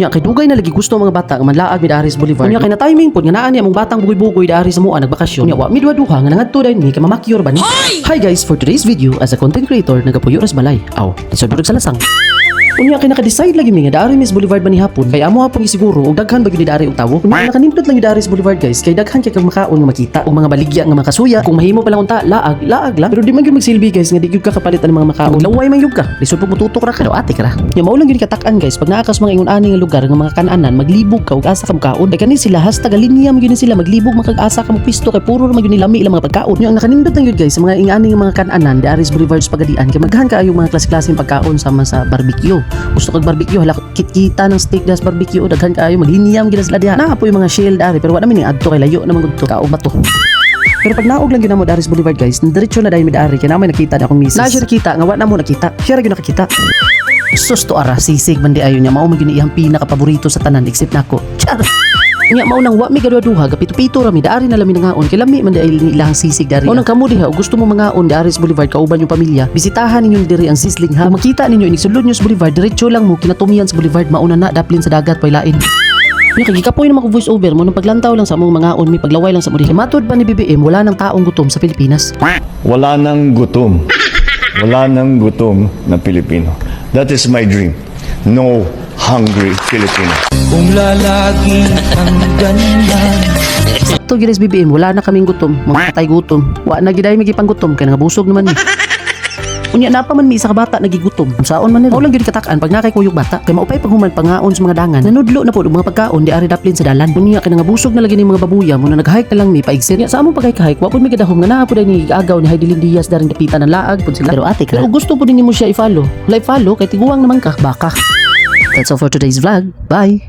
Unya kay dugay na lagi gusto ang mga bata nga manlaag mi Aris Boulevard. Unya kay na timing pod nga naa niya mong batang bugoy-bugoy Aris sa mua nagbakasyon. Unya wa mi duha nga nangadto dayon mi kay mamakyur ba ni. Hi guys, for today's video as a content creator nagapuyo ras balay. Aw, lisod sa lasang. Unya kay naka-decide lagi mi nga daari Miss Boulevard man ni hapon kay amo hapon gisiguro og daghan ba gyud ni daari og tawo. Unya nakanindot lang gyud Aris Boulevard guys kay daghan kay kag makaon nga makita og mga baligya nga makasuya kung mahimo pa lang unta laag lang pero di man gyud magsilbi guys nga di gyud ka kapalit ang mga makaon. Laway man gyud ka. Lisod pug mututok ra ka daw ate ka ra. Nya mao lang gyud katak-an guys pag naakas mga ingon ani nga lugar nga mga kan-anan maglibog ka og asa ka makaon kay kani sila hasta linya man gyud sila maglibog makag-asa ka mo pisto kay puro ra man gyud lami ilang mga pagkaon. Nya ang nakanindot lang gyud guys sa mga ingani nga mga kan-anan di Aris Boulevard sa pagadian kay maghan kaayo mga klase-klaseng pagkaon sama sa barbecue. Gusto kag barbecue hala kita ng steak das barbecue daghan kaayo magliniam gid sila diha. Na po yung mga shield ari pero wa naman ni adto kay layo naman gud to kao ba to. Pero pag naog lang gyud mo Aris Boulevard guys, diretso na dai mi dari kay na may nakita na akong misis. Na siya nakita nga wa na mo nakita. Siya ra gyud nakakita. Sus to ara sisig man di ayo niya mao man gyud iyang pinaka paborito sa tanan except nako. Char. Nya mao nang wa mi gaduha gapito-pito ra mi daari na lami nangaon kay lami man di ilang sisig dari. Mao nang kamo diha ug gusto mo mangaon di Aris Boulevard kauban yung pamilya. Bisitahan ninyo diri ang Sizzling ha. Makita ninyo inig sulod nyo sa Boulevard diretso lang mo kinatumian sa Boulevard mauna na daplin sa dagat pailain. Nya kay gikapoy naman ko voice over mo nang paglantaw lang sa among mangaon mi paglaway lang sa mudi. Matod pa ni BBM wala nang taong gutom sa Pilipinas. Wala nang gutom. Wala nang gutom na Pilipino. That is my dream. No hungry Filipino. Kung lalagi ang ganyan. To gilis BBM wala na kaming gutom, mga patay gutom. Wa na giday mi gipang gutom kay nangabusog naman ni. Unya na pa man mi isa ka bata nagigutom. Saon man nila. Mao lang gyud katak-an pag nakay kuyog bata kay maupay paghuman pangaon sa mga dangan. Nanudlo na pod og mga pagkaon di ari daplin sa dalan. Unya kay nangabusog na lagi ni mga babuya mo na nag-hike na lang mi paigsit. Nya sa among pagay-hike wa pod mi kadahom nga naa pod ni agaw ni Heidelin Diaz daring dapitan ng laag pod sila. Pero ate ka. Pero gusto pod nimo siya i-follow. Like follow kay tiguang naman ka baka. That's all for today's vlog. Bye.